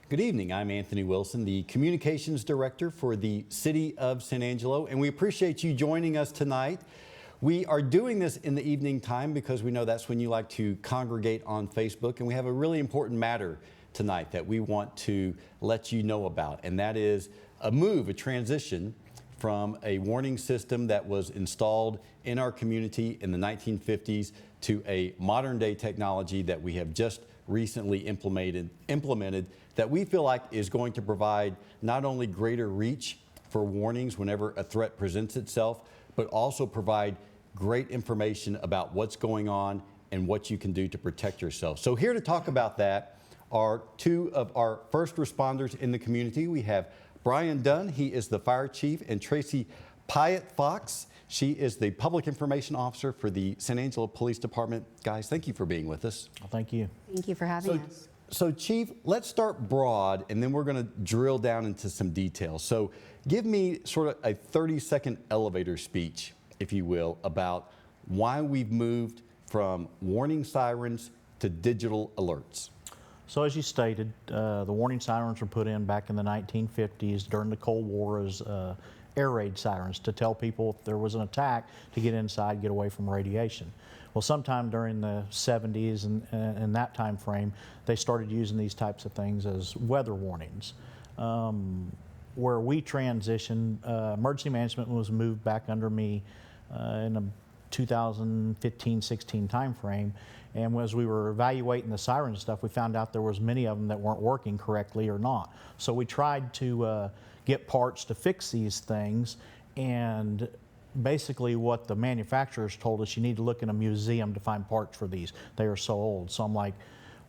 Good evening, I'm Anthony Wilson, the Communications Director for the City of San Angelo, and we appreciate you joining us tonight. We are doing this in the evening time because we know that's when you like to congregate on Facebook, and we have a really important matter tonight that we want to let you know about, and that is a transition from a warning system that was installed in our community in the 1950s to a modern day technology that we have just recently implemented that we feel like is going to provide not only greater reach for warnings whenever a threat presents itself, but also provide great information about what's going on and what you can do to protect yourself. So here to talk about that are two of our first responders in the community. We have Brian Dunn, he is the fire chief, and Tracy Pyatt-Fox. She is the public information officer for the San Angelo Police Department. Guys, thank you for being with us. Well, thank you. Thank you for having us. So Chief, let's start broad and then we're going to drill down into some details. So give me sort of a 30-second elevator speech, if you will, about why we've moved from warning sirens to digital alerts. So as you stated, the warning sirens were put in back in the 1950s during the Cold War as air raid sirens to tell people if there was an attack to get inside, get away from radiation. Well, sometime during the 70s and that time frame, they started using these types of things as weather warnings. Where we transitioned, emergency management was moved back under me in a 2015-16 time frame. And as we were evaluating the siren stuff, we found out there was many of them that weren't working correctly or not. So we tried to get parts to fix these things, and basically what the manufacturers told us, you need to look in a museum to find parts for these. They are so old. So I'm like,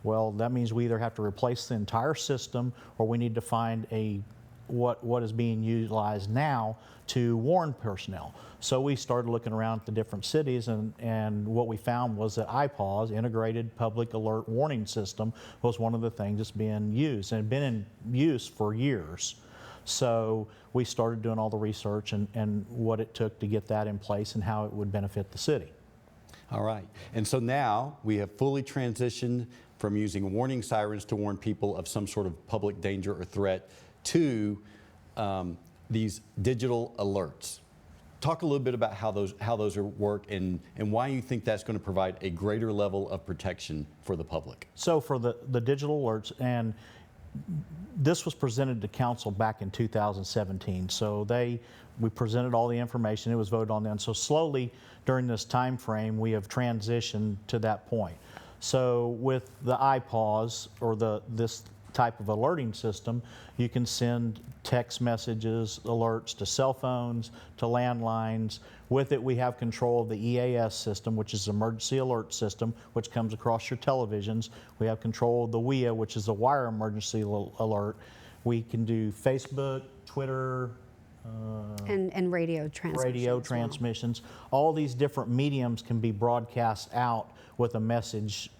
well, that means we either have to replace the entire system or we need to find what is being utilized now to warn personnel. So we started looking around at the different cities, and what we found was that IPAWS, Integrated Public Alert Warning System, was one of the things that's being used and had been in use for years. So we started doing all the research and what it took to get that in place and how it would benefit the city. All right, and so now we have fully transitioned from using warning sirens to warn people of some sort of public danger or threat to these digital alerts. Talk a little bit about how those work and why you think that's going to provide a greater level of protection for the public. So for the digital alerts, and this was presented to council back in 2017. So we presented all the information, it was voted on then. So slowly during this time frame, we have transitioned to that point. So with the IPAWS, or this type of alerting system, you can send text messages, alerts to cell phones, to landlines. With it, we have control of the EAS system, which is emergency alert system, which comes across your televisions. We have control of the WIA, which is a wire emergency alert. We can do Facebook, Twitter, and radio transmissions. Radio transmissions. All these different mediums can be broadcast out with a message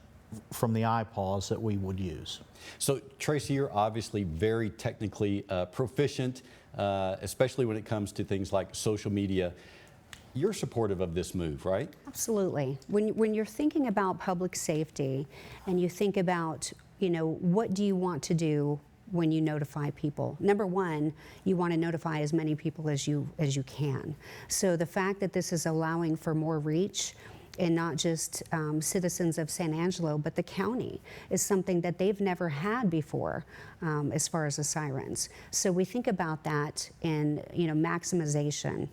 from the IPAWS that we would use. So Tracy, you're obviously very technically proficient, especially when it comes to things like social media. You're supportive of this move, right? Absolutely. When you're thinking about public safety and you think about, what do you want to do when you notify people? Number one, you want to notify as many people as you can. So the fact that this is allowing for more reach, and not just citizens of San Angelo, but the county, is something that they've never had before as far as the sirens. So we think about that in maximization.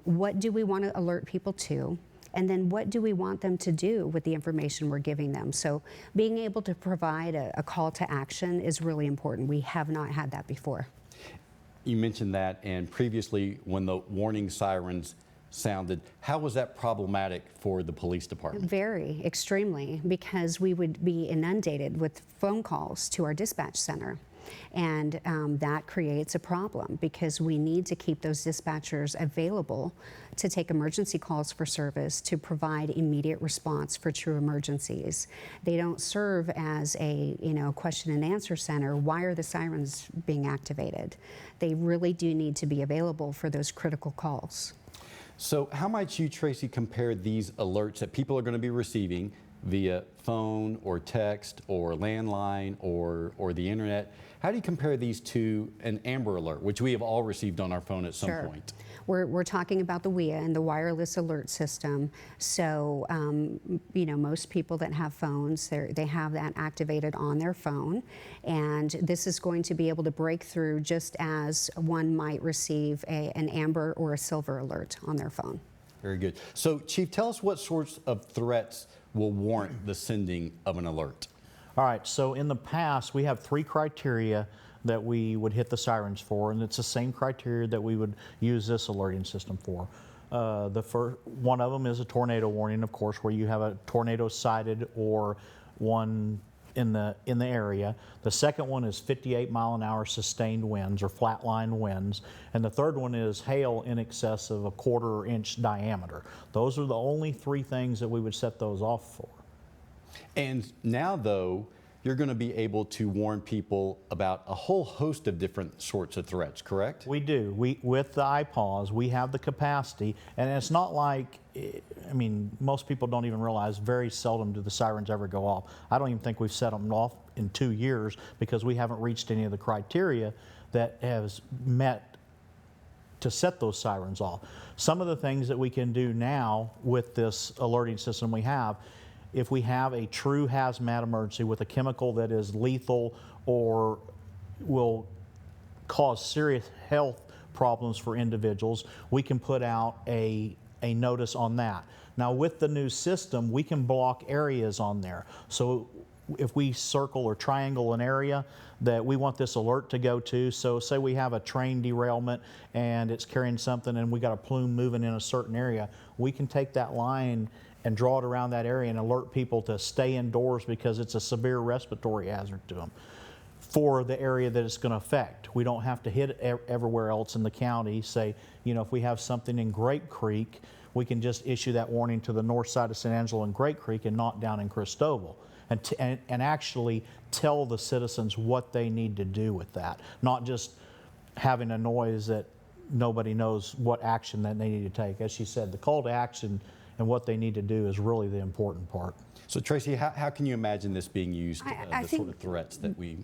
What do we want to alert people to? And then what do we want them to do with the information we're giving them? So being able to provide a call to action is really important. We have not had that before. You mentioned that, and previously when the warning sirens sounded, how was that problematic for the police department? Very, extremely, because we would be inundated with phone calls to our dispatch center. And that creates a problem because we need to keep those dispatchers available to take emergency calls for service, to provide immediate response for true emergencies. They don't serve as a question and answer center. Why are the sirens being activated? They really do need to be available for those critical calls. So how might you, Tracy, compare these alerts that people are going to be receiving via phone or text or landline or the internet? How do you compare these to an Amber Alert, which we have all received on our phone at some point? We're talking about the WIA and the wireless alert system. So, most people that have phones, they have that activated on their phone. And this is going to be able to break through just as one might receive an Amber or a Silver alert on their phone. Very good. So, Chief, tell us what sorts of threats will warrant the sending of an alert. All right, so in the past, we have 3 criteria that we would hit the sirens for, and it's the same criteria that we would use this alerting system for. The first one of them is a tornado warning, of course, where you have a tornado sighted or one in the area. The second one is 58-mile-an-hour sustained winds or flatline winds, and the third one is hail in excess of a 1/4 inch diameter. Those are the only 3 things that we would set those off for. And now, though, you're going to be able to warn people about a whole host of different sorts of threats, correct? We do. With the iPause, we have the capacity, and it's not like, most people don't even realize very seldom do the sirens ever go off. I don't even think we've set them off in 2 years because we haven't reached any of the criteria that has met to set those sirens off. Some of the things that we can do now with this alerting system we have, if we have a true hazmat emergency with a chemical that is lethal or will cause serious health problems for individuals, we can put out a notice on that. Now with the new system, we can block areas on there. So if we circle or triangle an area that we want this alert to go to, so say we have a train derailment and it's carrying something and we got a plume moving in a certain area, we can take that line and draw it around that area and alert people to stay indoors because it's a severe respiratory hazard to them for the area that it's going to affect. We don't have to hit it everywhere else in the county. Say, if we have something in Great Creek, we can just issue that warning to the north side of San Angelo and Great Creek and not down in Christoval. And actually tell the citizens what they need to do with that, not just having a noise that nobody knows what action that they need to take. As she said, the call to action and what they need to do is really the important part. So Tracy, how can you imagine this being used, I the think sort of threats that we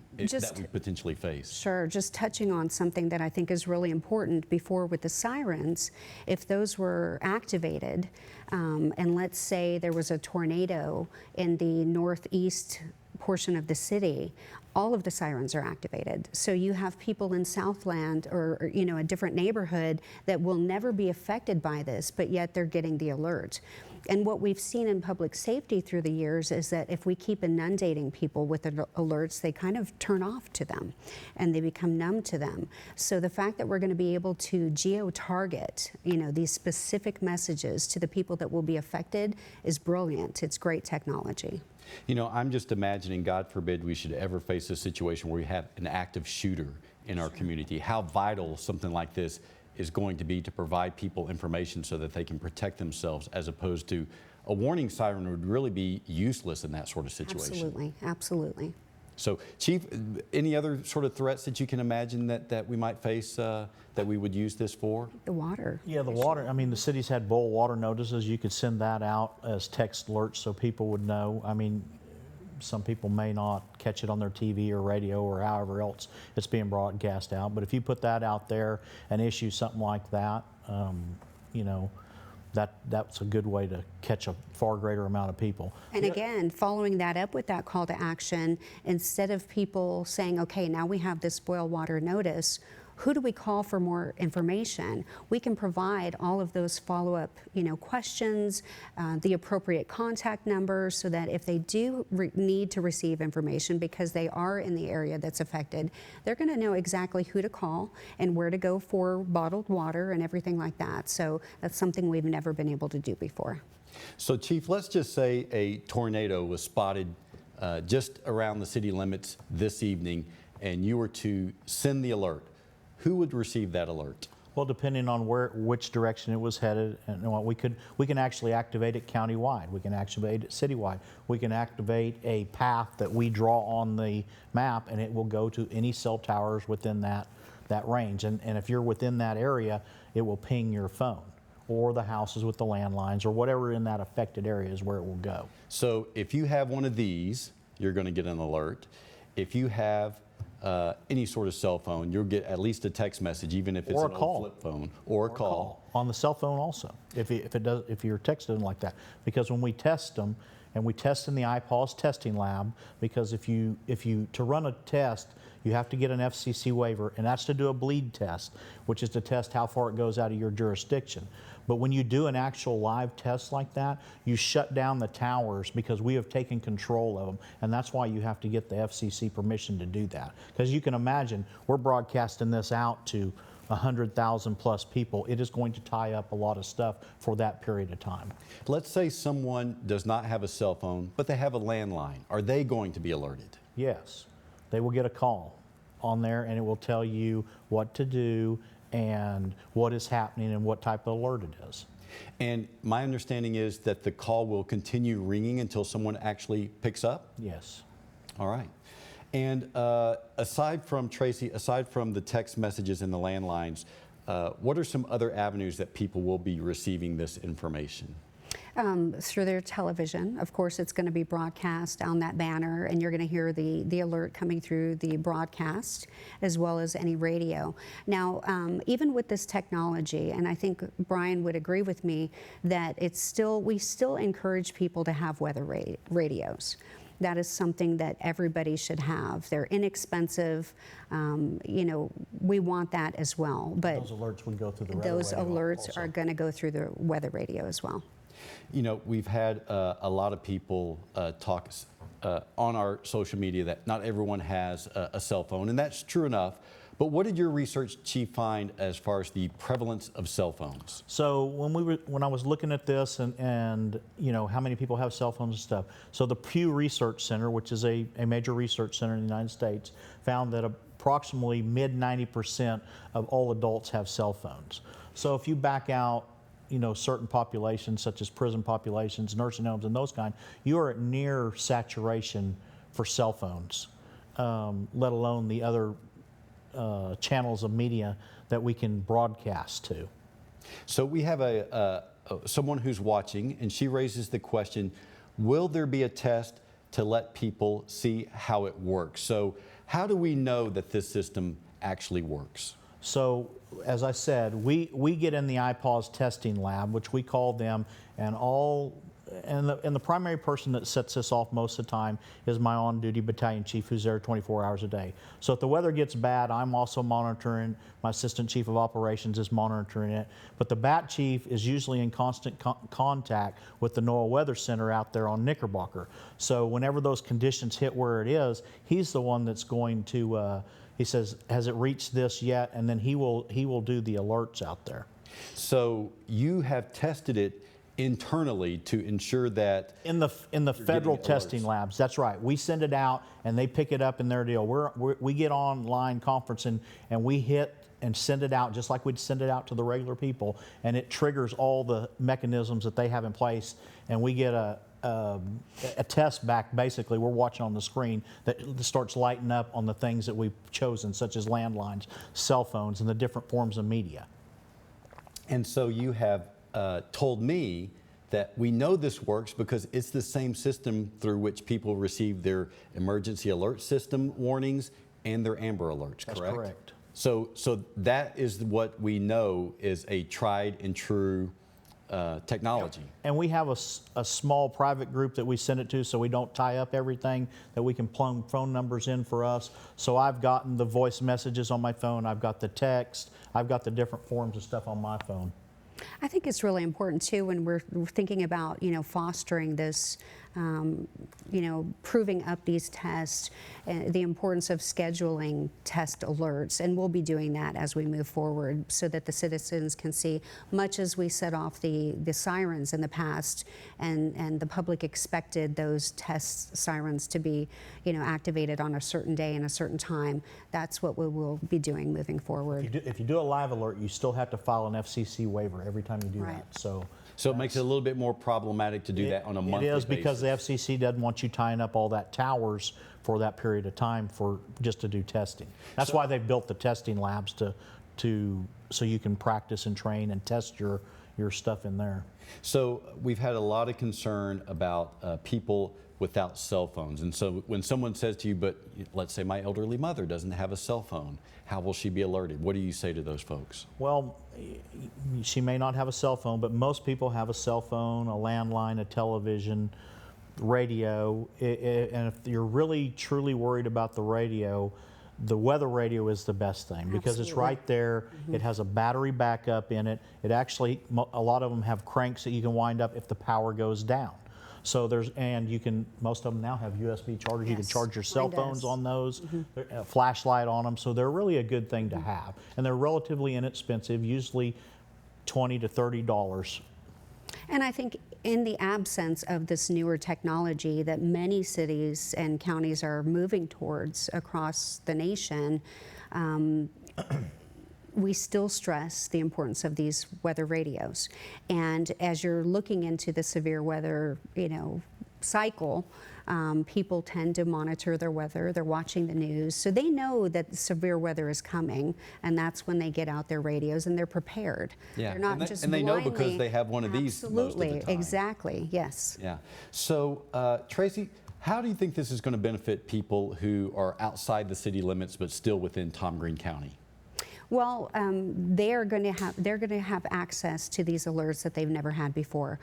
potentially face? Sure, just touching on something that I think is really important before with the sirens, if those were activated, and let's say there was a tornado in the northeast portion of the city, all of the sirens are activated. So you have people in Southland or a different neighborhood that will never be affected by this, but yet they're getting the alert. And what we've seen in public safety through the years is that if we keep inundating people with alerts, they kind of turn off to them and they become numb to them. So the fact that we're going to be able to geo-target, these specific messages to the people that will be affected is brilliant. It's great technology. I'm just imagining, God forbid, we should ever face a situation where we have an active shooter in our community. How vital something like this is going to be to provide people information so that they can protect themselves, as opposed to a warning siren would really be useless in that sort of situation. Absolutely, absolutely. So, Chief, any other sort of threats that you can imagine that we might face that we would use this for? The water. Yeah, the water. The city's had boil water notices. You could send that out as text alerts so people would know. Some people may not catch it on their TV or radio or however else it's being broadcast out. But if you put that out there and issue something like that, that's a good way to catch a far greater amount of people. And again, following that up with that call to action, instead of people saying, okay, now we have this boil water notice, who do we call for more information? We can provide all of those follow-up, questions, the appropriate contact numbers, so that if they do need to receive information because they are in the area that's affected, they're going to know exactly who to call and where to go for bottled water and everything like that. So that's something we've never been able to do before. So, Chief, let's just say a tornado was spotted just around the city limits this evening, and you were to send the alert, who would receive that alert? Well, depending on which direction it was headed, and what we can actually activate it countywide. We can activate it citywide. We can activate a path that we draw on the map, and it will go to any cell towers within that range. And if you're within that area, it will ping your phone, or the houses with the landlines, or whatever in that affected area is where it will go. So if you have one of these, you're going to get an alert. If you have any sort of cell phone, you'll get at least a text message, even if it's Or a an call. old flip phone, or a call. On the cell phone also, if you're texting like that. Because when we test them, and we test in the IPAWS testing lab, because if you to run a test, you have to get an FCC waiver, and that's to do a bleed test, which is to test how far it goes out of your jurisdiction. But when you do an actual live test like that, you shut down the towers because we have taken control of them, and that's why you have to get the FCC permission to do that. Because you can imagine, we're broadcasting this out to 100,000 plus people. It is going to tie up a lot of stuff for that period of time. Let's say someone does not have a cell phone, but they have a landline. Are they going to be alerted? Yes, they will get a call on there, and it will tell you what to do and what is happening and what type of alert it is. And my understanding is that the call will continue ringing until someone actually picks up? Yes. All right. And aside from, Tracy, aside from the text messages and the landlines, what are some other avenues that people will be receiving this information? Through their television. Of course, it's going to be broadcast on that banner, and you're going to hear the alert coming through the broadcast, as well as any radio. Now, even with this technology, and I think Brian would agree with me, that we still encourage people to have weather radios. That is something that everybody should have. They're inexpensive. We want that as well. But Those alerts would go through the those radio alerts also. are going to go through the weather radio as well. You know, we've had a lot of people talk on our social media that not everyone has a cell phone, and that's true enough. But what did your research chief find as far as the prevalence of cell phones? So when I was looking at this and how many people have cell phones and stuff, so the Pew Research Center, which is a major research center in the United States, found that approximately mid 90% of all adults have cell phones. So if you back out certain populations such as prison populations, nursing homes, and those kind, you are at near saturation for cell phones, let alone the other channels of media that we can broadcast to. So we have someone who's watching, and she raises the question, will there be a test to let people see how it works? So how do we know that this system actually works? So, as I said, we get in the IPAWS testing lab, which we call them, and the primary person that sets this off most of the time is my on-duty battalion chief, who's there 24 hours a day. So if the weather gets bad, I'm also monitoring. My assistant chief of operations is monitoring it. But the BAT chief is usually in constant contact with the NOAA Weather Center out there on Knickerbocker. So whenever those conditions hit where it is, he's the one that's going to he says, has it reached this yet? And then he will do the alerts out there. So you have tested it internally to ensure that in the federal getting testing alerts. labs. That's right. We send it out and they pick it up in their deal. We get online conferencing and we hit and send it out just like we'd send it out to the regular people, and it triggers all the mechanisms that they have in place, and we get a test back. Basically, we're watching on the screen that starts lighting up on the things that we've chosen, such as landlines, cell phones, and the different forms of media. And so you have told me that we know this works because it's the same system through which people receive their emergency alert system warnings and their Amber Alerts, correct? That's correct. So that is what we know is a tried and true technology. And we have a small private group that we send it to, so we don't tie up everything, that we can plug phone numbers in for us. So I've gotten the voice messages on my phone, I've got the text, I've got the different forms of stuff on my phone. I think it's really important too when we're thinking about fostering this proving up these tests, the importance of scheduling test alerts, and we'll be doing that as we move forward so that the citizens can see, much as we set off the sirens in the past, and the public expected those test sirens to be, activated on a certain day and a certain time. That's what we will be doing moving forward. If you do a live alert, you still have to file an FCC waiver every time you do Right. that. So it makes it a little bit more problematic to do that on a monthly basis. It is, because the FCC doesn't want you tying up all that towers for that period of time just to do testing. That's why they've built the testing labs so you can practice and train and test your stuff in there. So we've had a lot of concern about people without cell phones. And so when someone says to you, but let's say my elderly mother doesn't have a cell phone, how will she be alerted? What do you say to those folks? Well, she may not have a cell phone, but most people have a cell phone, a landline, a television, radio. And if you're really truly worried about the radio, the weather radio is the best thing, because it's right there. It has a battery backup in it. It actually, a lot of them have cranks that you can wind up if the power goes down. So most of them now have USB chargers. You can charge your cell phones on those, a flashlight on them. So they're really a good thing to have. And they're relatively inexpensive, usually $20 to $30. And I think in the absence of this newer technology that many cities and counties are moving towards across the nation, we still stress the importance of these weather radios. And as you're looking into the severe weather, cycle, people tend to monitor their weather. They're watching the news, so they know that severe weather is coming, and that's when they get out their radios and they're prepared. Yeah, they're not just and they know blindly, because they have one of these most of the absolutely, time. exactly, yes. Yeah. So Tracy, how do you think this is going to benefit people who are outside the city limits but still within Tom Green County? Well, they're going to have access to these alerts that they've never had before.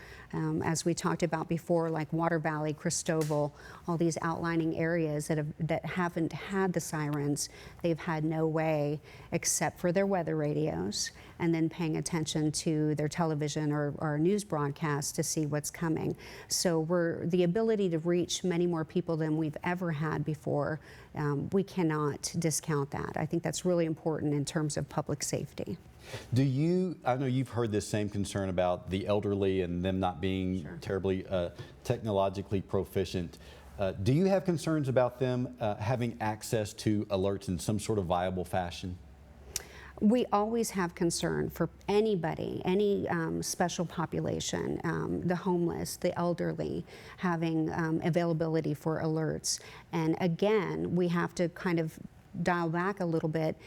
As we talked about before, like Water Valley, Cristoval, all these outlining areas that haven't had the sirens, they've had no way except for their weather radios, and then paying attention to their television or news broadcasts to see what's coming. So the ability to reach many more people than we've ever had before. We cannot discount that. I think that's really important in terms of public safety. I know you've heard this same concern about the elderly and them not being terribly technologically proficient. Do you have concerns about them having access to alerts in some sort of viable fashion? We always have concern for anybody, any special population, the homeless, the elderly, having availability for alerts. And again, we have to kind of dial back a little bit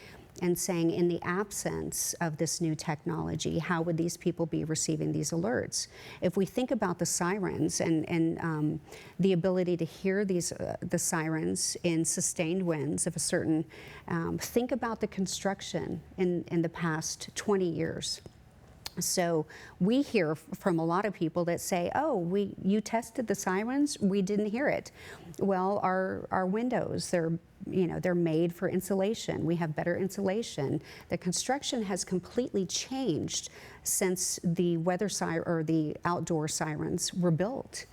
and saying, in the absence of this new technology, how would these people be receiving these alerts? If we think about the sirens and the ability to hear the sirens in sustained winds of a certain, think about the construction in the past 20 years. So we hear from a lot of people that say, oh, you tested the sirens, we didn't hear it. Well, our windows, they're made for insulation. We have better insulation. The construction has completely changed since the the outdoor sirens were built.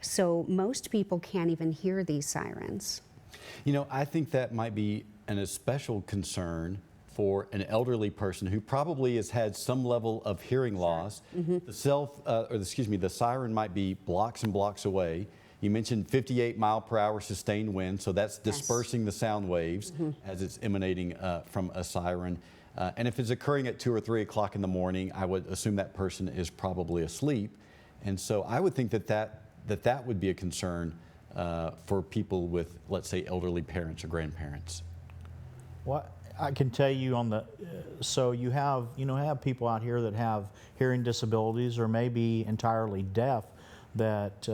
So most people can't even hear these sirens. I think that might be an especial concern for an elderly person who probably has had some level of hearing loss. The siren might be blocks and blocks away. You mentioned 58 mile per hour sustained wind, so that's dispersing the sound waves as it's emanating from a siren. And if it's occurring at 2 or 3 o'clock in the morning, I would assume that person is probably asleep. And so I would think that would be a concern for people with, let's say, elderly parents or grandparents. What I can tell you so you have people out here that have hearing disabilities or maybe entirely deaf that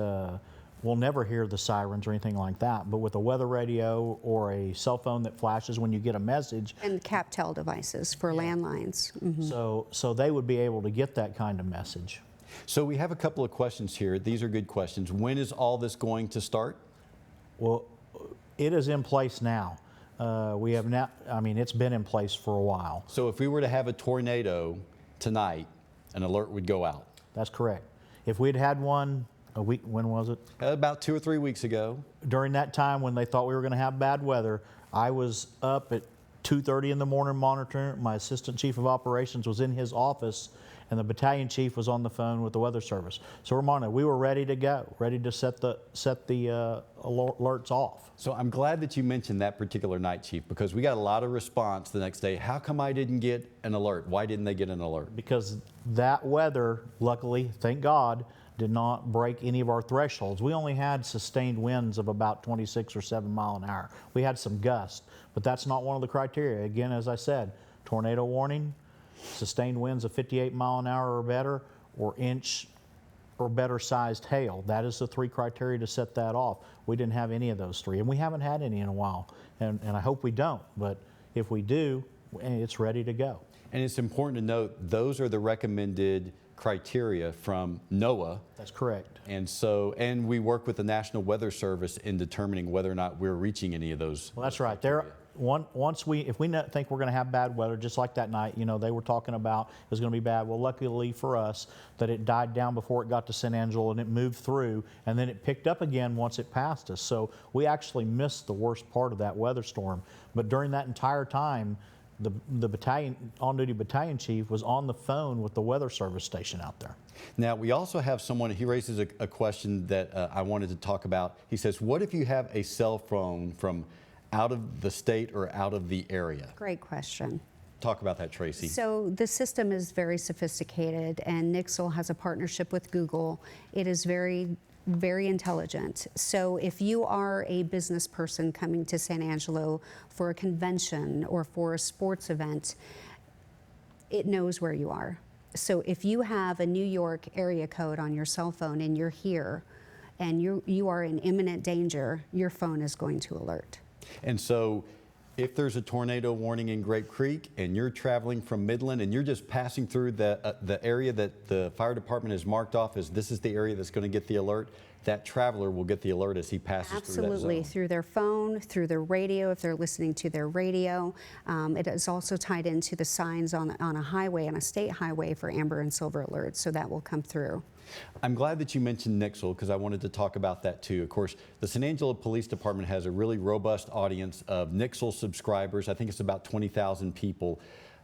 will never hear the sirens or anything like that. But with a weather radio or a cell phone that flashes when you get a message. And CapTel devices for landlines. So they would be able to get that kind of message. So we have a couple of questions here. These are good questions. When is all this going to start? Well, it is in place now. We have now, it's been in place for a while. So if we were to have a tornado tonight, an alert would go out. That's correct. If we'd had one a week, when was it? About 2 or 3 weeks ago. During that time when they thought we were going to have bad weather, I was up at 2:30 in the morning monitoring. My assistant chief of operations was in his office, and the battalion chief was on the phone with the weather service. So Romano, we were ready to go, ready to set the alerts off. So I'm glad that you mentioned that particular night, Chief, because we got a lot of response the next day. How come I didn't get an alert? Why didn't they get an alert? Because that weather, luckily, thank God, did not break any of our thresholds. We only had sustained winds of about 26 or 7 mile an hour. We had some gusts, but that's not one of the criteria. Again, as I said, tornado warning, sustained winds of 58 mile an hour or better, or inch or better sized hail. That is the 3 criteria to set that off. We didn't have any of those 3, and we haven't had any in a while, and I hope we don't, but if we do, it's ready to go. And it's important to note, those are the recommended criteria from NOAA. That's correct. And we work with the National Weather Service in determining whether or not we're reaching any of those. Well, that's right. If we think we're going to have bad weather, just like that night, they were talking about it was going to be bad. Well, luckily for us, that it died down before it got to San Angelo and it moved through, and then it picked up again once it passed us. So we actually missed the worst part of that weather storm. But during that entire time, the battalion, on-duty battalion chief was on the phone with the weather service station out there. Now, we also have someone, he raises a question that I wanted to talk about. He says, what if you have a cell phone from out of the state or out of the area? Great question. Talk about that, Tracy. So the system is very sophisticated, and Nixle has a partnership with Google. It is very intelligent. So if you are a business person coming to San Angelo for a convention or for a sports event, it knows where you are. So if you have a New York area code on your cell phone and you're here and you are in imminent danger, your phone is going to alert. And so if there's a tornado warning in Grape Creek and you're traveling from Midland and you're just passing through the area that the fire department has marked off as this is the area that's going to get the alert, that traveler will get the alert as he passes through that zone. Absolutely, through their phone, through their radio, if they're listening to their radio. It is also tied into the signs on a highway, on a state highway, for amber and silver alerts, so that will come through. I'm glad that you mentioned Nixle because I wanted to talk about that too. Of course, the San Angelo Police Department has a really robust audience of Nixle subscribers. I think it's about 20,000 people.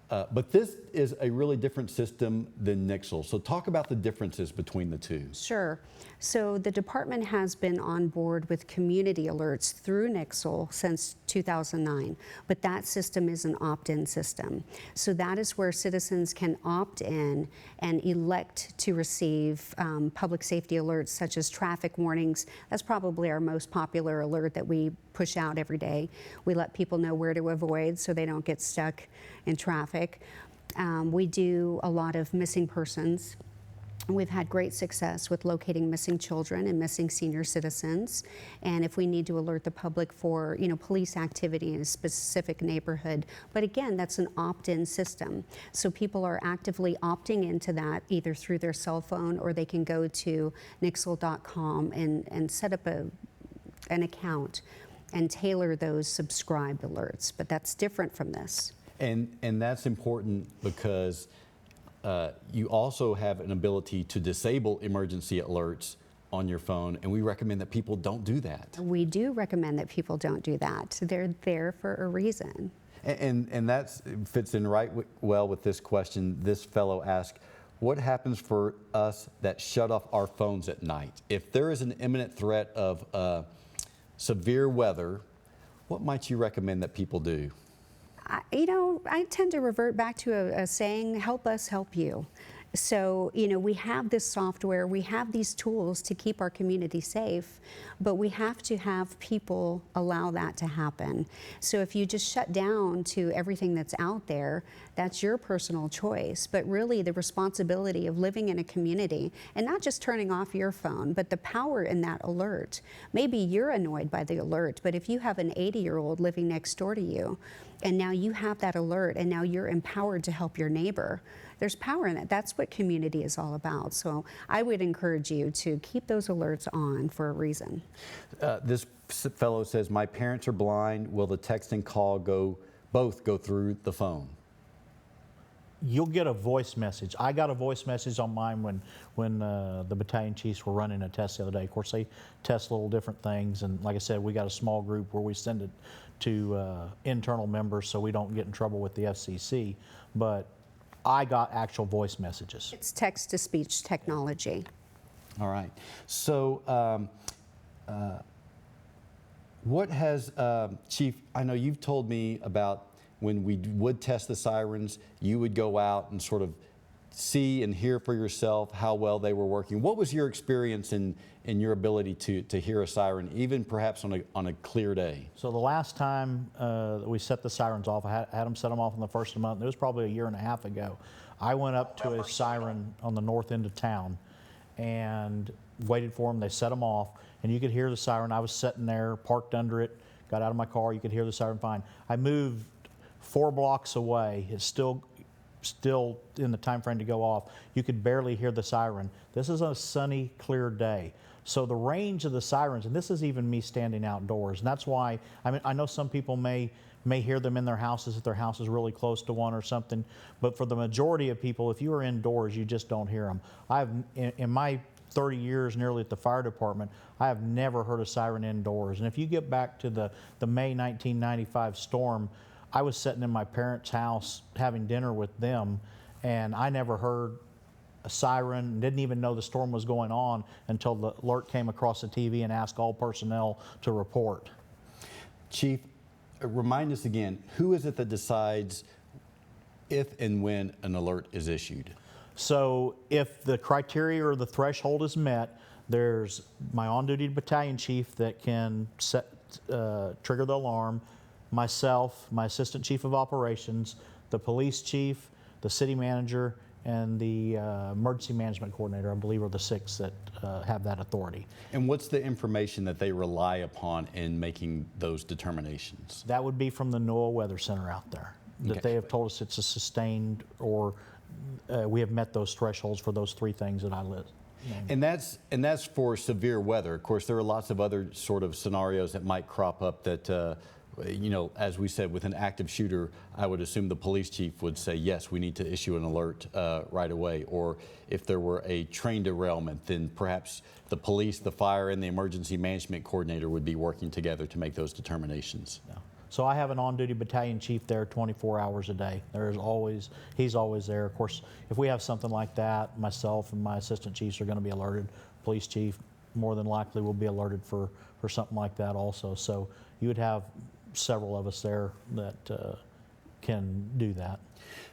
But this is a really different system than Nixle. So talk about the differences between the two. Sure. So the department has been on board with community alerts through Nixle since 2009, but that system is an opt-in system. So that is where citizens can opt in and elect to receive public safety alerts such as traffic warnings. That's probably our most popular alert that we push out every day. We let people know where to avoid so they don't get stuck in traffic. We do a lot of missing persons. We've had great success with locating missing children and missing senior citizens. And if we need to alert the public for, police activity in a specific neighborhood, but again, that's an opt-in system. So people are actively opting into that either through their cell phone, or they can go to nixle.com and set up an account and tailor those subscribed alerts. But that's different from this. And that's important because you also have an ability to disable emergency alerts on your phone, and we recommend that people don't do that. We do recommend that people don't do that. They're there for a reason. And that fits in well with this question. This fellow asked, what happens for us that shut off our phones at night? If there is an imminent threat of severe weather, what might you recommend that people do? I tend to revert back to a saying, help us help you. So, we have this software, we have these tools to keep our community safe, but we have to have people allow that to happen. So if you just shut down to everything that's out there, that's your personal choice. But really the responsibility of living in a community, and not just turning off your phone, but the power in that alert. Maybe you're annoyed by the alert, but if you have an 80-year-old living next door to you, and now you have that alert, and now you're empowered to help your neighbor, there's power in that. That's what community is all about. So I would encourage you to keep those alerts on for a reason. This fellow says, my parents are blind. Will the text and call both go through the phone? you'll get a voice message. I got a voice message on mine when the battalion chiefs were running a test the other day. Of course, they test little different things, and like I said, we got a small group where we send it to internal members so we don't get in trouble with the FCC. But I got actual voice messages. It's text-to-speech technology. All right. So, what has, Chief, I know you've told me about when we would test the sirens, you would go out and sort of see and hear for yourself how well they were working. What was your experience in your ability to hear a siren, even perhaps on a clear day? So the last time that we set the sirens off, I had them set them off on the first of the month. It was probably a year and a half ago. I went up to a siren on the north end of town and waited for them. They set them off, and you could hear the siren. I was sitting there, parked under it, got out of my car. You could hear the siren fine. I moved 4 blocks away. It's still in the time frame to go off. You could barely hear the siren. This is a sunny, clear day. So the range of the sirens, and this is even me standing outdoors, and that's why, I mean, I know some people may hear them in their houses if their house is really close to one or something, but for the majority of people, if you are indoors, you just don't hear them. In my 30 years nearly at the fire department, I have never heard a siren indoors. And if you get back to the May 1995 storm, I was sitting in my parents' house having dinner with them, and I never heard a siren, didn't even know the storm was going on until the alert came across the TV and asked all personnel to report. Chief, remind us again, who is it that decides if and when an alert is issued? So if the criteria or the threshold is met, there's my on-duty battalion chief that can trigger the alarm, myself, my assistant chief of operations, the police chief, the city manager, and the emergency management coordinator, I believe, are the 6 that have that authority. And what's the information that they rely upon in making those determinations? That would be from the NOAA Weather Center out there, that Okay. they have told us it's a sustained, or we have met those thresholds for those 3 things that I list. And that's for severe weather. Of course, there are lots of other sort of scenarios that might crop up that, you know, as we said, with an active shooter, I would assume the police chief would say, yes, we need to issue an alert right away. Or if there were a train derailment, then perhaps the police, the fire, and the emergency management coordinator would be working together to make those determinations. Yeah. So I have an on-duty battalion chief there 24 hours a day. He's always there. Of course, if we have something like that, myself and my assistant chiefs are going to be alerted. Police chief more than likely will be alerted for something like that also. So you would have several of us there that can do that.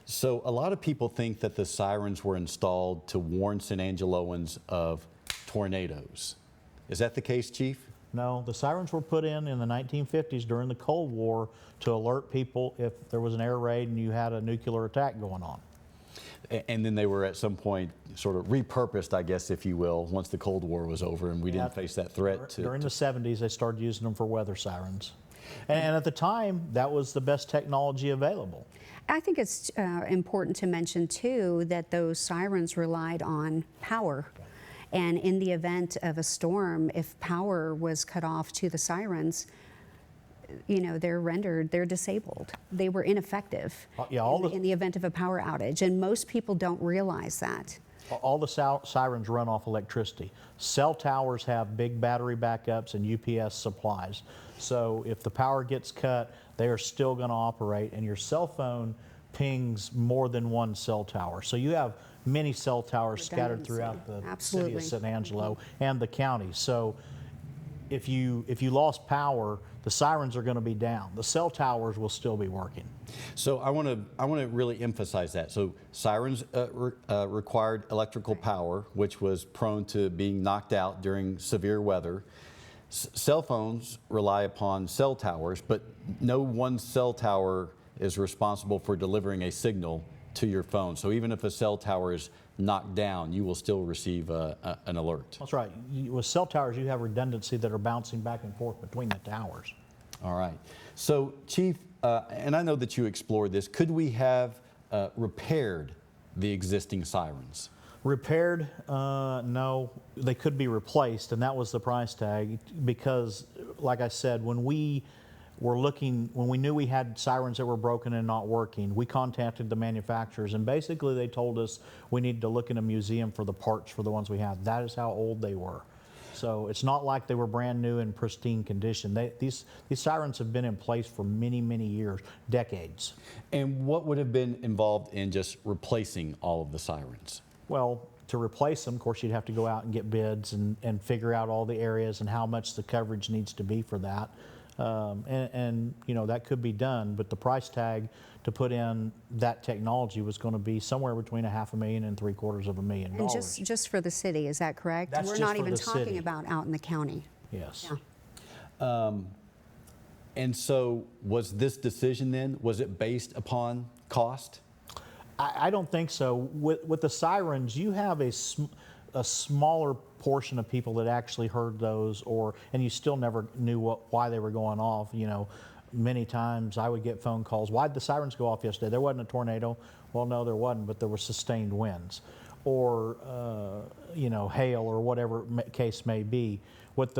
So a lot of people think that the sirens were installed to warn San Angeloans of tornadoes. Is that the case, Chief? No, the sirens were put in the 1950s during the Cold War to alert people if there was an air raid and you had a nuclear attack going on. And then they were at some point sort of repurposed, I guess, if you will, once the Cold War was over and we didn't face that threat. During the 70s, they started using them for weather sirens. And at the time, that was the best technology available. I think it's important to mention, too, that those sirens relied on power. And in the event of a storm, if power was cut off to the sirens, you know, they're disabled. They were ineffective in the event of a power outage. And most people don't realize that. All the sirens run off electricity. Cell towers have big battery backups and UPS supplies. So if the power gets cut, they are still going to operate, and your cell phone pings more than one cell tower. So you have many cell towers scattered throughout the city of San Angelo and the county. So if you lost power, the sirens are going to be down. The cell towers will still be working. So I want to really emphasize that. So sirens required electrical power, which was prone to being knocked out during severe weather. Cell phones rely upon cell towers, but no one cell tower is responsible for delivering a signal to your phone. So even if a cell tower is knocked down, you will still receive an alert. That's right. With cell towers, you have redundancy that are bouncing back and forth between the towers. All right. So, Chief, and I know that you explored this, could we have repaired the existing sirens? Repaired? No. They could be replaced, and that was the price tag because, like I said, when we were looking, when we knew we had sirens that were broken and not working, we contacted the manufacturers, and basically they told us we needed to look in a museum for the parts for the ones we have. That is how old they were. So it's not like they were brand new in pristine condition. These sirens have been in place for many, many years, decades. And what would have been involved in just replacing all of the sirens? Well, to replace them, of course, you'd have to go out and get bids and figure out all the areas and how much the coverage needs to be for that. And you know, that could be done, but the price tag to put in that technology was going to be somewhere between $500,000 and $750,000. And just for the city, is that correct? That's We're just not for even the talking city. about out in the county. Yes. Yeah. And so was this decision then, was it based upon cost? I don't think so. With the sirens, you have a smaller portion of people that actually heard those, and you still never knew why they were going off. You know, many times I would get phone calls, why'd the sirens go off yesterday? There wasn't a tornado. Well, no, there wasn't, but there were sustained winds. Or, you know, hail or whatever case may be. With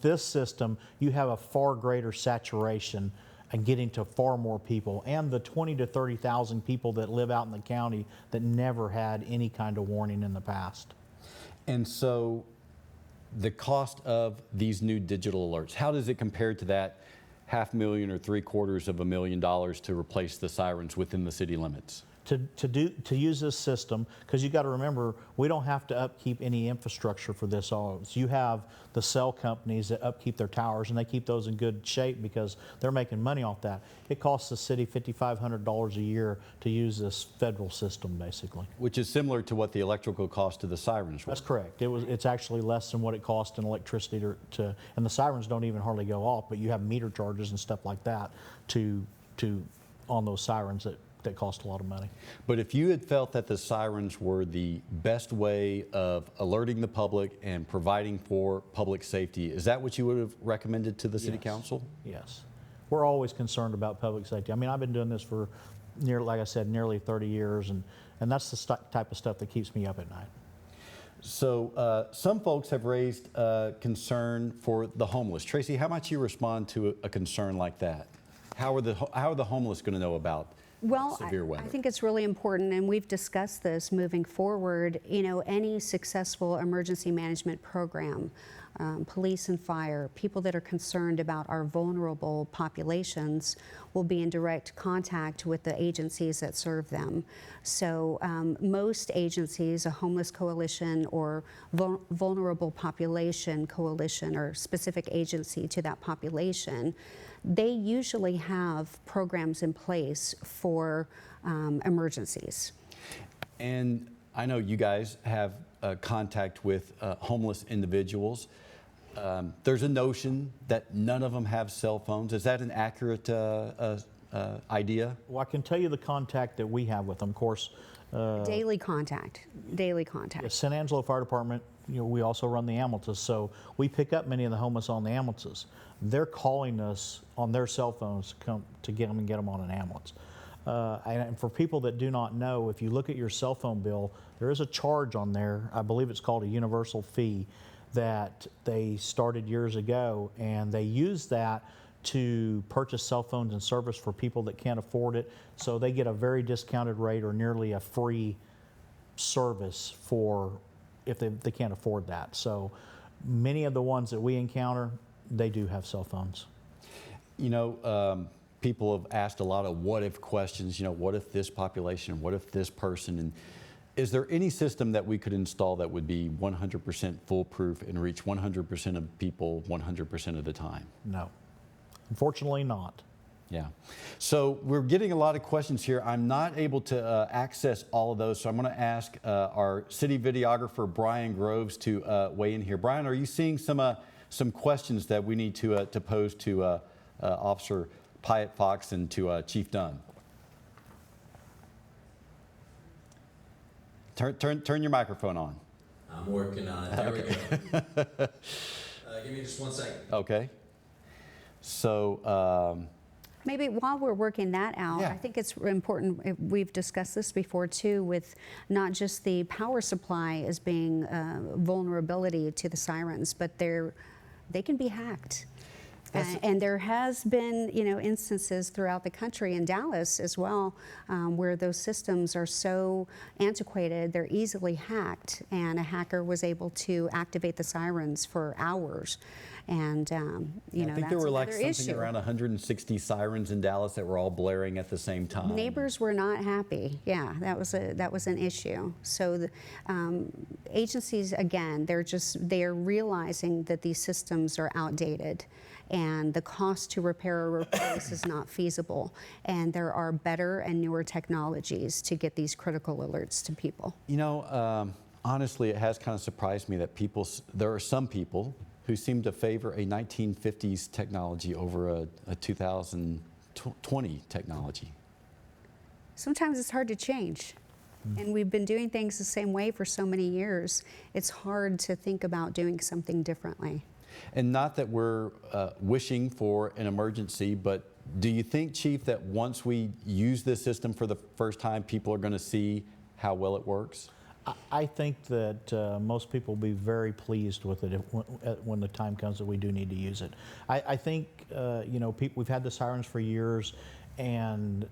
this system, you have a far greater saturation and getting to far more people, and the 20 to 30,000 people that live out in the county that never had any kind of warning in the past. And so the cost of these new digital alerts, how does it compare to that $500,000 or $750,000 to replace the sirens within the city limits? To use this system, because you got to remember, we don't have to upkeep any infrastructure for this. You have the cell companies that upkeep their towers, and they keep those in good shape because they're making money off that. It costs the city $5,500 a year to use this federal system, basically. Which is similar to what the electrical cost to the sirens were. That's correct. It's actually less than what it cost in electricity and the sirens don't even hardly go off, but you have meter charges and stuff like that on those sirens that cost a lot of money. But if you had felt that the sirens were the best way of alerting the public and providing for public safety, is that what you would have recommended to the City Council? Yes. We're always concerned about public safety. I mean, I've been doing this for, like I said, nearly 30 years, and that's the type of stuff that keeps me up at night. So some folks have raised concern for the homeless. Tracy, how might you respond to a concern like that? How are the homeless going to know about severe weather? I think it's really important, and we've discussed this moving forward. You know, any successful emergency management program, police and fire, people that are concerned about our vulnerable populations will be in direct contact with the agencies that serve them. So most agencies, a homeless coalition or vulnerable population coalition or specific agency to that population, they usually have programs in place for emergencies. And I know you guys have contact with homeless individuals. There's a notion that none of them have cell phones. Is that an accurate idea? Well, I can tell you the contact that we have with them. Of course, Daily contact. the San Angelo Fire Department, you know, we also run the ambulances, so we pick up many of the homeless on the ambulances. They're calling us on their cell phones to come to get them and get them on an ambulance. And for people that do not know, if you look at your cell phone bill, there is a charge on there. I believe it's called a universal fee that they started years ago, and they use that to purchase cell phones and service for people that can't afford it. So they get a very discounted rate or nearly a free service for if they can't afford that. So many of the ones that we encounter, they do have cell phones. You know, people have asked a lot of what if questions, you know, what if this population, what if this person, and is there any system that we could install that would be 100% foolproof and reach 100% of people 100% of the time? No, unfortunately not. Yeah. So we're getting a lot of questions here. I'm not able to access all of those, so I'm going to ask our city videographer, Brian Groves, to weigh in here. Brian, are you seeing some questions that we need to pose to Officer Pyatt Fox and to Chief Dunn? Turn your microphone on. I'm working on it. There we go. Give me just 1 second. Okay. So Maybe while we're working that out, Yeah. I think it's important, we've discussed this before too, with not just the power supply as being vulnerability to the sirens, but they can be hacked. And there has been, instances throughout the country, in Dallas as well, where those systems are so antiquated, they're easily hacked, and a hacker was able to activate the sirens for hours. And, I think there were like something around 160 sirens in Dallas that were all blaring at the same time. Neighbors were not happy. Yeah, that was an issue. So the agencies, again, they're realizing that these systems are outdated, and the cost to repair or replace is not feasible. And there are better and newer technologies to get these critical alerts to people. Honestly, it has kind of surprised me that there are some people who seem to favor a 1950s technology over a 2020 technology. Sometimes it's hard to change. And we've been doing things the same way for so many years. It's hard to think about doing something differently. And not that we're wishing for an emergency, but do you think, Chief, that once we use this system for the first time, people are going to see how well it works? I think that most people will be very pleased with it when the time comes that we do need to use it. I think, we've had the sirens for years, and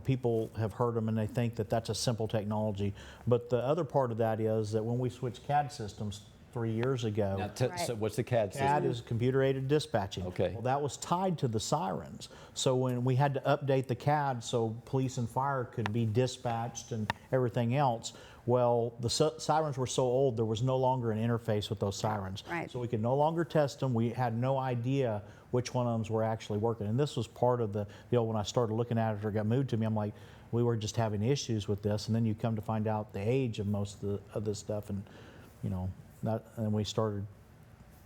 people have heard them and they think that that's a simple technology. But the other part of that is that when we switched CAD systems 3 years ago. Now, so what's the CAD system? CAD is computer-aided dispatching. Okay. Well, that was tied to the sirens. So when we had to update the CAD so police and fire could be dispatched and everything else, well, the sirens were so old, there was no longer an interface with those sirens. Right. So we could no longer test them. We had no idea which one of them were actually working. And this was part of the deal when I started looking at it or got moved to me. I'm like, we were just having issues with this. And then you come to find out the age of most of this stuff. And, and we started,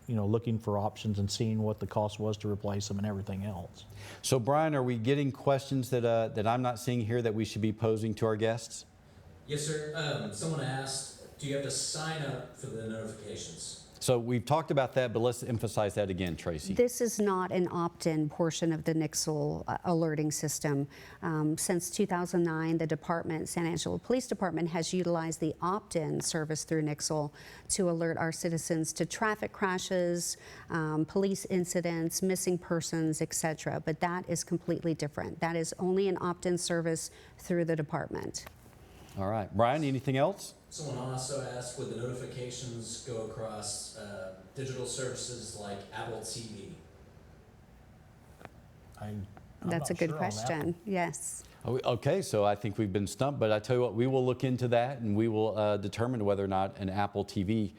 looking for options and seeing what the cost was to replace them and everything else. So, Brian, are we getting questions that I'm not seeing here that we should be posing to our guests? Yes, sir. Someone asked, do you have to sign up for the notifications? So we've talked about that, but let's emphasize that again, Tracy. This is not an opt-in portion of the Nixle alerting system. Since 2009, the department, San Angelo Police Department, has utilized the opt-in service through Nixle to alert our citizens to traffic crashes, police incidents, missing persons, etc. But that is completely different. That is only an opt-in service through the department. All right. Brian, anything else? Someone also asked, would the notifications go across digital services like Apple TV? That's a good question. Yes. Okay, so I think we've been stumped, but I tell you what, we will look into that and we will determine whether or not an Apple TV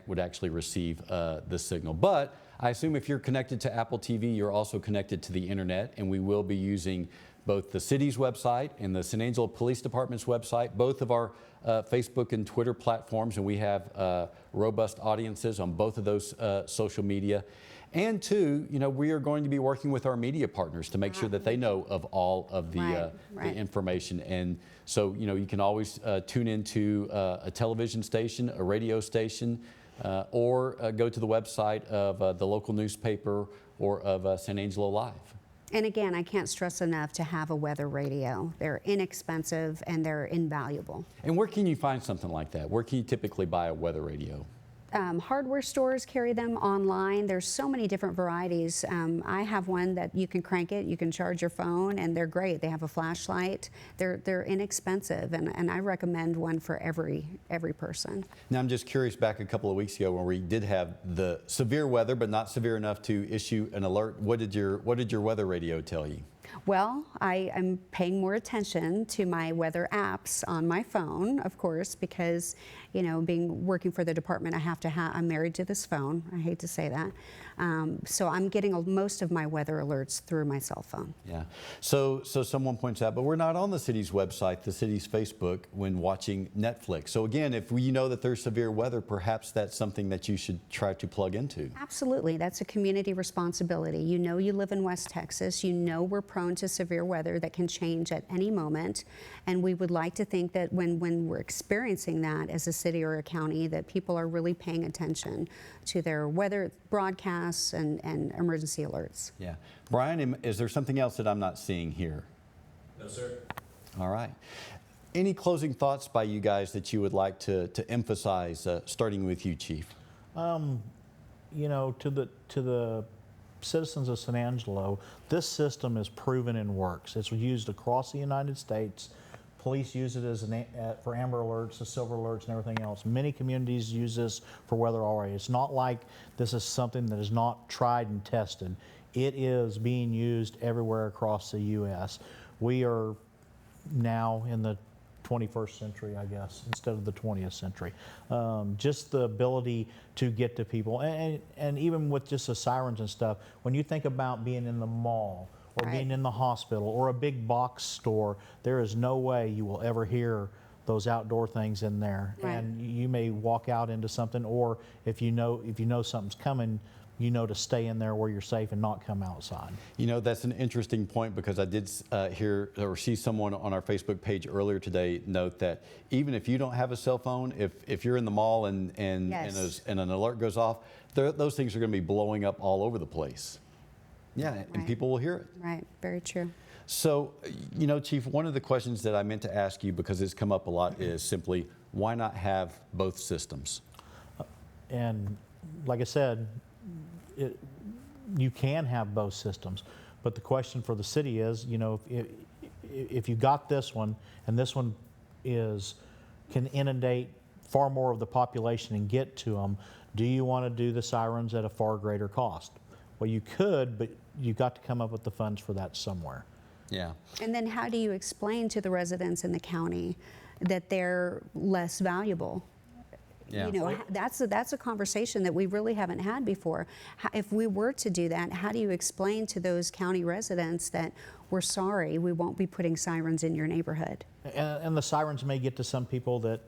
would actually receive the signal. But I assume if you're connected to Apple TV, you're also connected to the internet, and we will be using both the city's website and the San Angelo Police Department's website, both of our Facebook and Twitter platforms, and we have robust audiences on both of those social media. And two, we are going to be working with our media partners to make sure that they know of all of the, the information. And so, you can always tune into a television station, a radio station, or go to the website of the local newspaper or of San Angelo Live. And again, I can't stress enough to have a weather radio. They're inexpensive and they're invaluable. And where can you find something like that? Where can you typically buy a weather radio? Hardware stores carry them online. There's so many different varieties. I have one that you can crank it, you can charge your phone, and they're great. They have a flashlight. They're inexpensive, and I recommend one for every person. Now, I'm just curious, back a couple of weeks ago when we did have the severe weather, but not severe enough to issue an alert, what did your weather radio tell you? Well, I am paying more attention to my weather apps on my phone, of course, because, working for the department, I'm married to this phone. I hate to say that. So I'm getting most of my weather alerts through my cell phone. Yeah. So someone points out, but we're not on the city's website, the city's Facebook, when watching Netflix. So again, if we know that there's severe weather, perhaps that's something that you should try to plug into. Absolutely. That's a community responsibility. You live in West Texas. We're prone to severe weather that can change at any moment. And we would like to think that when we're experiencing that as a city or a county, that people are really paying attention to their weather broadcasts and emergency alerts. Yeah. Brian, is there something else that I'm not seeing here? No, sir. All right. Any closing thoughts by you guys that you would like to emphasize, starting with you, Chief? To the citizens of San Angelo, this system is proven and works. It's used across the United States. Police use it as for Amber Alerts, the Silver Alerts, and everything else. Many communities use this for weather already. It's not like this is something that is not tried and tested. It is being used everywhere across the U.S. We are now in the 21st century, I guess, instead of the 20th century. Just the ability to get to people, and even with just the sirens and stuff, when you think about being in the mall, or Right. being in the hospital, or a big box store, there is no way you will ever hear those outdoor things in there. Right. And you may walk out into something, or if you know something's coming, you know to stay in there where you're safe and not come outside. You know, that's an interesting point, because I did hear or see someone on our Facebook page earlier today note that even if you don't have a cell phone, if you're in the mall and Yes. an alert goes off, those things are going to be blowing up all over the place. Yeah, and Right. people will hear it. Right, very true. So, you know, Chief, one of the questions that I meant to ask you, because it's come up a lot, is simply, why not have both systems? And like I said, you can have both systems, but the question for the city is, you know, if you got this one, and this one can inundate far more of the population and get to them, do you want to do the sirens at a far greater cost? Well, you could, but you've got to come up with the funds for that somewhere. Yeah. And then how do you explain to the residents in the county that they're less valuable? Yeah. You know, that's a conversation that we really haven't had before. If we were to do that, how do you explain to those county residents that we're sorry, we won't be putting sirens in your neighborhood? And the sirens may get to some people that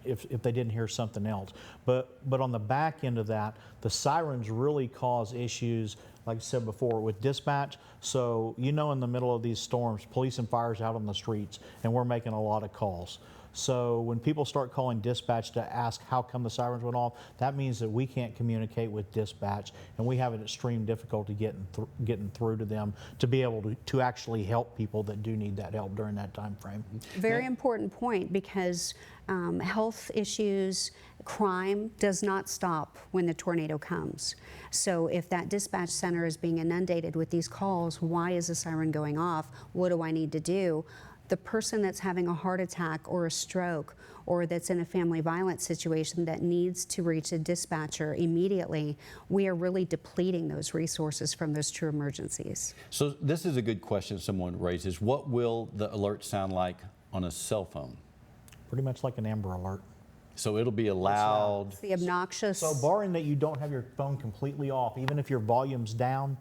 if they didn't hear something else. But on the back end of that, the sirens really cause issues, like I said before, with dispatch. So, you know, in the middle of these storms, police and fire's out on the streets, and we're making a lot of calls. So when people start calling dispatch to ask how come the sirens went off, that means that we can't communicate with dispatch, and we have an extreme difficulty getting through to them to be able to actually help people that do need that help during that time frame. Very important point, because health issues, crime does not stop when the tornado comes. So if that dispatch center is being inundated with these calls, why is the siren going off? What do I need to do? The person that's having a heart attack or a stroke, or that's in a family violence situation that needs to reach a dispatcher immediately, we are really depleting those resources from those true emergencies. So this is a good question someone raises. What will the alert sound like on a cell phone? Pretty much like an Amber Alert. So it'll be a loud. It's the obnoxious. So barring that you don't have your phone completely off, even if your volume's down,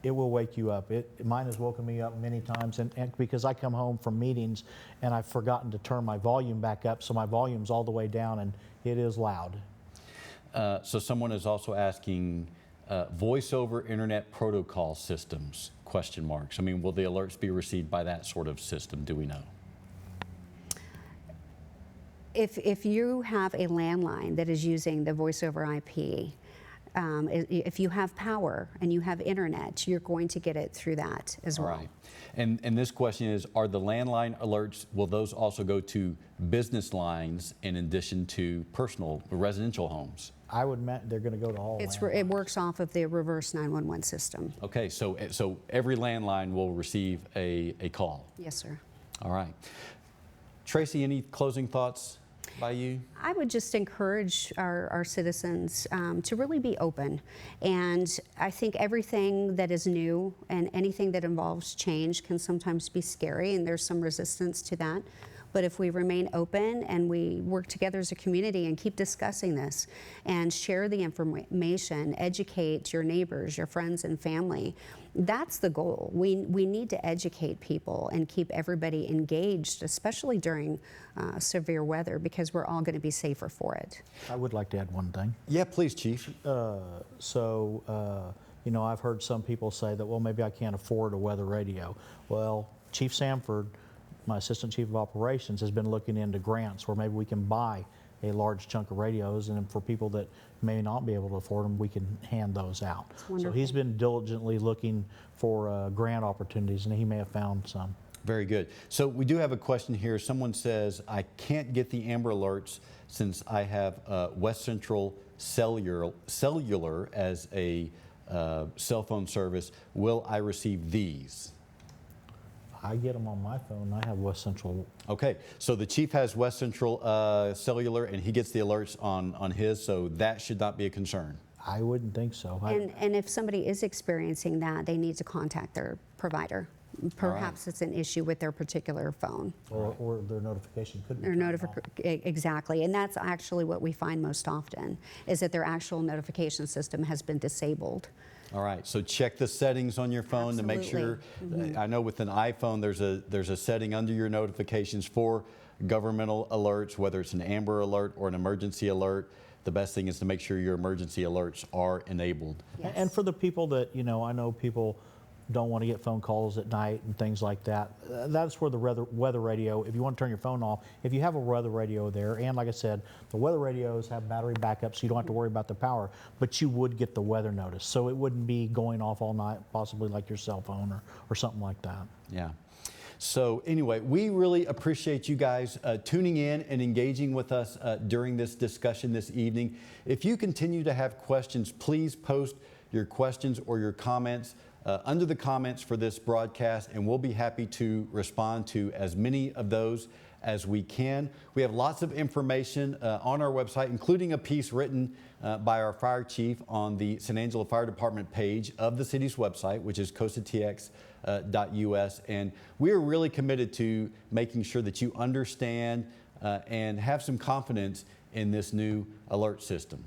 it will wake you up. Mine has woken me up many times, and because I come home from meetings and I've forgotten to turn my volume back up, so my volume's all the way down, and it is loud. So someone is also asking, voice over internet protocol systems, question marks. I mean, will the alerts be received by that sort of system? Do we know? If you have a landline that is using the voice over IP, if you have power and you have internet, you're going to get it through that as well. Right. And this question is, are the landline alerts, will those also go to business lines in addition to personal residential homes? I would bet they're going to go to all It landlines. works off of the reverse 911 system. Okay, so every landline will receive a call. Yes, sir. All right. Tracy, any closing thoughts by you? I would just encourage our citizens to really be open. And I think everything that is new and anything that involves change can sometimes be scary, and there's some resistance to that. But if we remain open and we work together as a community and keep discussing this and share the information, educate your neighbors, your friends and family, that's the goal. We need to educate people and keep everybody engaged, especially during severe weather, because we're all going to be safer for it. I would like to add one thing. Yeah, please, Chief. You know, I've heard some people say that, well, maybe I can't afford a weather radio. Well, Chief Sanford, my Assistant Chief of Operations, has been looking into grants where maybe we can buy a large chunk of radios, and for people that may not be able to afford them, we can hand those out. So he's been diligently looking for grant opportunities, and he may have found some. Very good. So we do have a question here. Someone says, I can't get the Amber Alerts since I have West Central Cellular as a cell phone service, will I receive these? I get them on my phone. I have West Central. Okay, so the chief has West Central Cellular, and he gets the alerts on his, so that should not be a concern. I wouldn't think so. And if somebody is experiencing that, they need to contact their provider. Perhaps it's an issue with their particular phone. Or their notification could be Their turned off. exactly, and that's actually what we find most often, is that their actual notification system has been disabled. All right, so check the settings on your phone to make sure. I know with an iPhone, there's a setting under your notifications for governmental alerts, whether it's an Amber Alert or an emergency alert. The best thing is to make sure your emergency alerts are enabled. Yes. And for the people that, I know people don't want to get phone calls at night and things like that. That's where the weather radio, if you want to turn your phone off, if you have a weather radio there, and like I said, the weather radios have battery backup, so you don't have to worry about the power, but you would get the weather notice. So it wouldn't be going off all night, possibly like your cell phone or something like that. Yeah. So anyway, we really appreciate you guys tuning in and engaging with us during this discussion this evening. If you continue to have questions, please post your questions or your comments under the comments for this broadcast, and we'll be happy to respond to as many of those as we can. We have lots of information on our website, including a piece written by our fire chief on the San Angelo Fire Department page of the city's website, which is costatx.us. And we are really committed to making sure that you understand and have some confidence in this new alert system.